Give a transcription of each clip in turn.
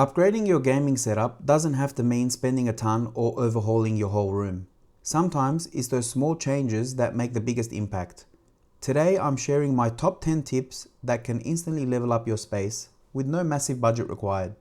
Upgrading your gaming setup doesn't have to mean spending a ton or overhauling your whole room. Sometimes it's those small changes that make the biggest impact. Today I'm sharing my top 10 tips that can instantly level up your space with no massive budget required.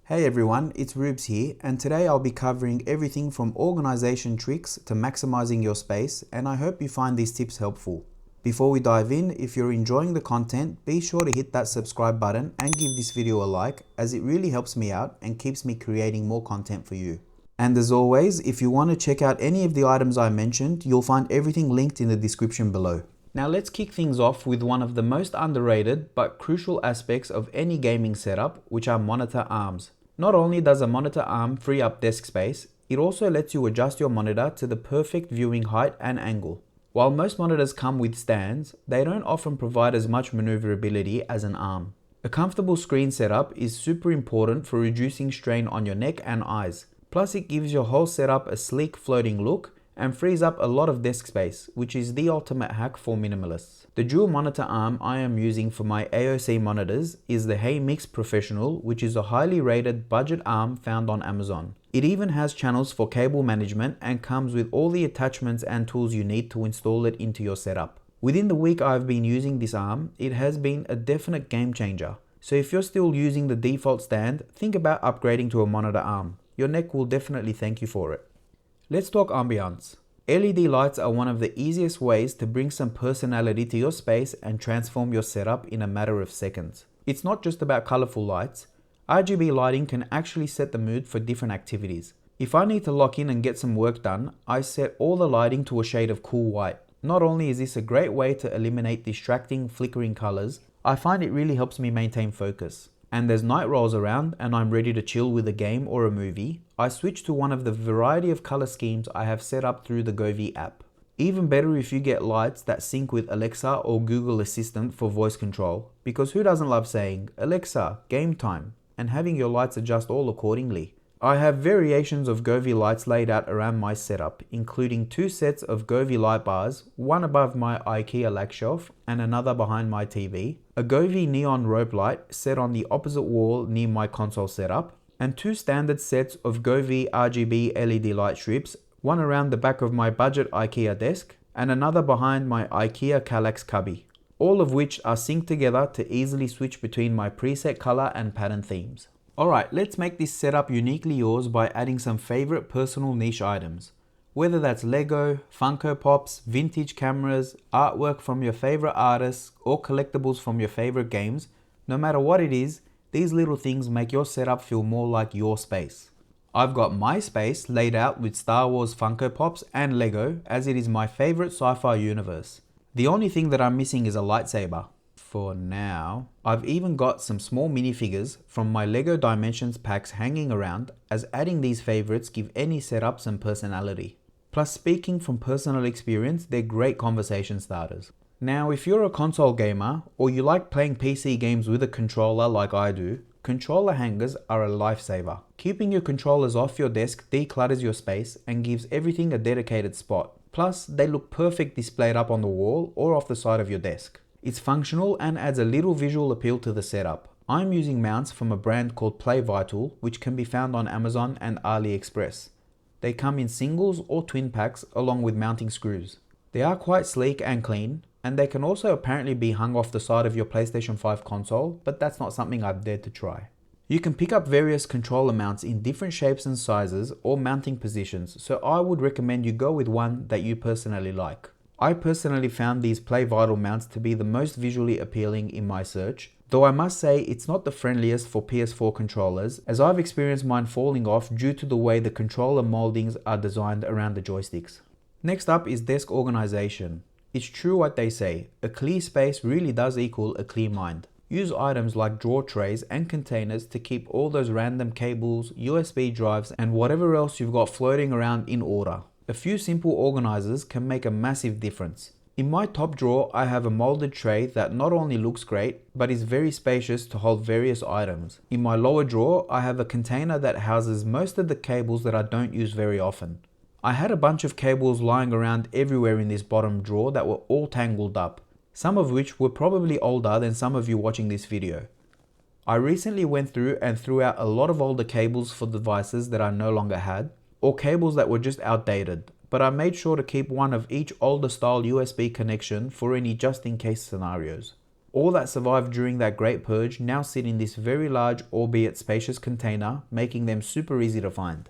Hey everyone, it's Rubes here, and today I'll be covering everything from organization tricks to maximizing your space, and I hope you find these tips helpful. Before we dive in, if you're enjoying the content, be sure to hit that subscribe button and give this video a like, as it really helps me out and keeps me creating more content for you. And as always, if you want to check out any of the items I mentioned, you'll find everything linked in the description below. Now let's kick things off with one of the most underrated but crucial aspects of any gaming setup, which are monitor arms. Not only does a monitor arm free up desk space, it also lets you adjust your monitor to the perfect viewing height and angle. While most monitors come with stands, they don't often provide as much maneuverability as an arm. A comfortable screen setup is super important for reducing strain on your neck and eyes. Plus it gives your whole setup a sleek floating look and frees up a lot of desk space, which is the ultimate hack for minimalists. The dual monitor arm I am using for my AOC monitors is the HeyMix Professional, which is a highly rated budget arm found on Amazon. It even has channels for cable management and comes with all the attachments and tools you need to install it into your setup. Within the week I've been using this arm, it has been a definite game changer. So if you're still using the default stand, think about upgrading to a monitor arm. Your neck will definitely thank you for it. Let's talk ambiance. LED lights are one of the easiest ways to bring some personality to your space and transform your setup in a matter of seconds. It's not just about colorful lights. RGB lighting can actually set the mood for different activities. If I need to lock in and get some work done, I set all the lighting to a shade of cool white. Not only is this a great way to eliminate distracting, flickering colors, I find it really helps me maintain focus. And as night rolls around and I'm ready to chill with a game or a movie, I switch to one of the variety of color schemes I have set up through the Govee app. Even better if you get lights that sync with Alexa or Google Assistant for voice control, because who doesn't love saying, "Alexa, game time," and having your lights adjust all accordingly. I have variations of Govee lights laid out around my setup, including 2 sets of Govee light bars, one above my IKEA lag shelf and another behind my TV, a Govee neon rope light set on the opposite wall near my console setup, and 2 standard sets of Govee RGB LED light strips, one around the back of my budget IKEA desk and another behind my IKEA Kallax cubby, all of which are synced together to easily switch between my preset color and pattern themes. Alright, let's make this setup uniquely yours by adding some favorite personal niche items. Whether that's Lego, Funko Pops, vintage cameras, artwork from your favorite artists, or collectibles from your favorite games, no matter what it is, these little things make your setup feel more like your space. I've got my space laid out with Star Wars Funko Pops and Lego, as it is my favorite sci-fi universe. The only thing that I'm missing is a lightsaber. For now. I've even got some small minifigures from my Lego Dimensions packs hanging around, as adding these favorites give any setup some personality. Plus, speaking from personal experience, they're great conversation starters. Now, if you're a console gamer or you like playing PC games with a controller like I do, controller hangers are a lifesaver. Keeping your controllers off your desk declutters your space and gives everything a dedicated spot. Plus, they look perfect displayed up on the wall or off the side of your desk. It's functional and adds a little visual appeal to the setup. I'm using mounts from a brand called Play Vital, which can be found on Amazon and AliExpress. They come in singles or twin packs along with mounting screws. They are quite sleek and clean, and they can also apparently be hung off the side of your PlayStation 5 console, but that's not something I've dared to try. You can pick up various controller mounts in different shapes and sizes or mounting positions, so I would recommend you go with one that you personally like. I personally found these Play Vital mounts to be the most visually appealing in my search, though I must say it's not the friendliest for PS4 controllers, as I've experienced mine falling off due to the way the controller moldings are designed around the joysticks. Next up is desk organization. It's true what they say, a clear space really does equal a clear mind. Use items like drawer trays and containers to keep all those random cables, USB drives and whatever else you've got floating around in order. A few simple organizers can make a massive difference. In my top drawer, I have a molded tray that not only looks great, but is very spacious to hold various items. In my lower drawer, I have a container that houses most of the cables that I don't use very often. I had a bunch of cables lying around everywhere in this bottom drawer that were all tangled up, some of which were probably older than some of you watching this video. I recently went through and threw out a lot of older cables for devices that I no longer had, or cables that were just outdated, but I made sure to keep one of each older style USB connection for any just in case scenarios. All that survived during that great purge now sit in this very large albeit spacious container, making them super easy to find.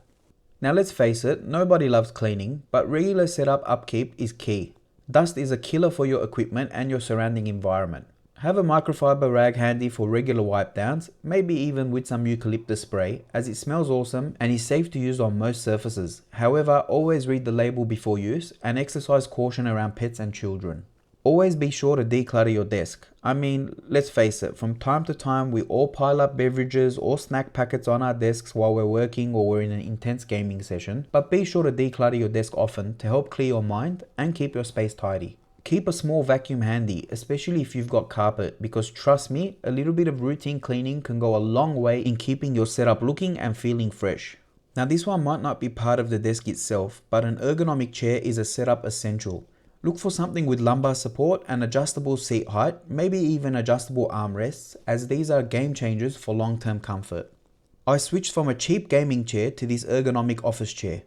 Now let's face it, nobody loves cleaning, but regular setup upkeep is key. Dust is a killer for your equipment and your surrounding environment. Have a microfiber rag handy for regular wipe downs, maybe even with some eucalyptus spray, as it smells awesome and is safe to use on most surfaces. However, always read the label before use and exercise caution around pets and children. Always be sure to declutter your desk. I mean, let's face it, from time to time we all pile up beverages or snack packets on our desks while we're working or we're in an intense gaming session, but be sure to declutter your desk often to help clear your mind and keep your space tidy. Keep a small vacuum handy, especially if you've got carpet, because trust me, a little bit of routine cleaning can go a long way in keeping your setup looking and feeling fresh. Now this one might not be part of the desk itself, but an ergonomic chair is a setup essential. Look for something with lumbar support and adjustable seat height, maybe even adjustable armrests, as these are game changers for long-term comfort. I switched from a cheap gaming chair to this ergonomic office chair.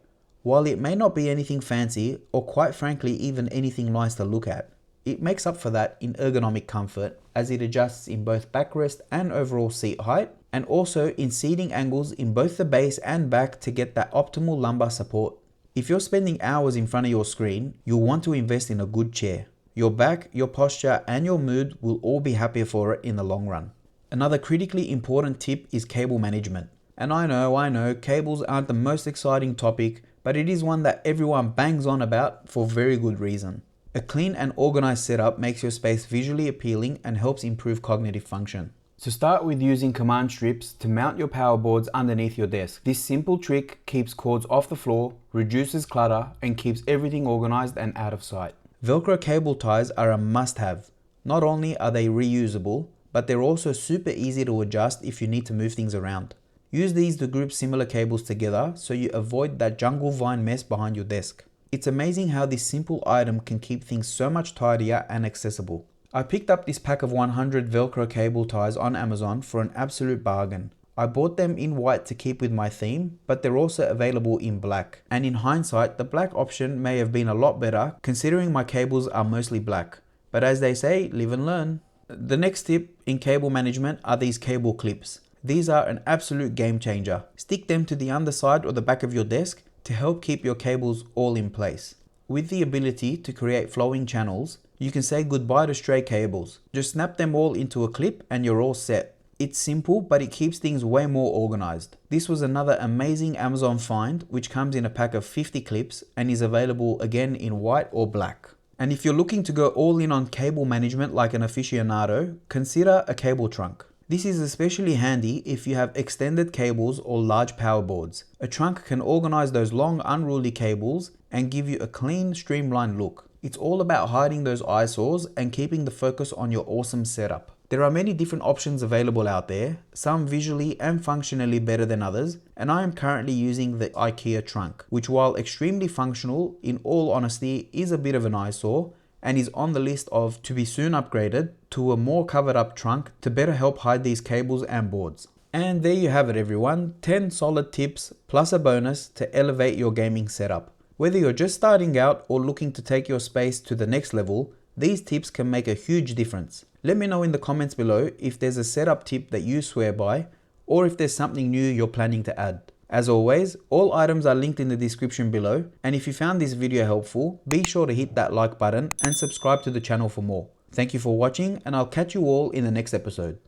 While it may not be anything fancy, or quite frankly even anything nice to look at, it makes up for that in ergonomic comfort as it adjusts in both backrest and overall seat height, and also in seating angles in both the base and back to get that optimal lumbar support. If you're spending hours in front of your screen, you'll want to invest in a good chair. Your back, your posture and your mood will all be happier for it in the long run. Another critically important tip is cable management. And I know, cables aren't the most exciting topic, but it is one that everyone bangs on about for very good reason. A clean and organized setup makes your space visually appealing and helps improve cognitive function. So start with using command strips to mount your power boards underneath your desk. This simple trick keeps cords off the floor, reduces clutter, and keeps everything organized and out of sight. Velcro cable ties are a must-have. Not only are they reusable, but they're also super easy to adjust if you need to move things around. Use these to group similar cables together so you avoid that jungle vine mess behind your desk. It's amazing how this simple item can keep things so much tidier and accessible. I picked up this pack of 100 Velcro cable ties on Amazon for an absolute bargain. I bought them in white to keep with my theme, but they're also available in black. And in hindsight, the black option may have been a lot better considering my cables are mostly black. But as they say, live and learn. The next tip in cable management are these cable clips. These are an absolute game changer. Stick them to the underside or the back of your desk to help keep your cables all in place. With the ability to create flowing channels, you can say goodbye to stray cables. Just snap them all into a clip and you're all set. It's simple, but it keeps things way more organized. This was another amazing Amazon find, which comes in a pack of 50 clips and is available again in white or black. And if you're looking to go all in on cable management like an aficionado, consider a cable trunk. This is especially handy if you have extended cables or large power boards. A trunk can organize those long unruly cables and give you a clean, streamlined look. It's all about hiding those eyesores and keeping the focus on your awesome setup. There are many different options available out there, some visually and functionally better than others, and I am currently using the IKEA trunk, which while extremely functional, in all honesty, is a bit of an eyesore, and is on the list of to be soon upgraded to a more covered up trunk to better help hide these cables and boards. And there you have it everyone, 10 solid tips plus a bonus to elevate your gaming setup. Whether you're just starting out or looking to take your space to the next level, these tips can make a huge difference. Let me know in the comments below if there's a setup tip that you swear by, or if there's something new you're planning to add. As always, all items are linked in the description below, and if you found this video helpful, be sure to hit that like button and subscribe to the channel for more. Thank you for watching, and I'll catch you all in the next episode.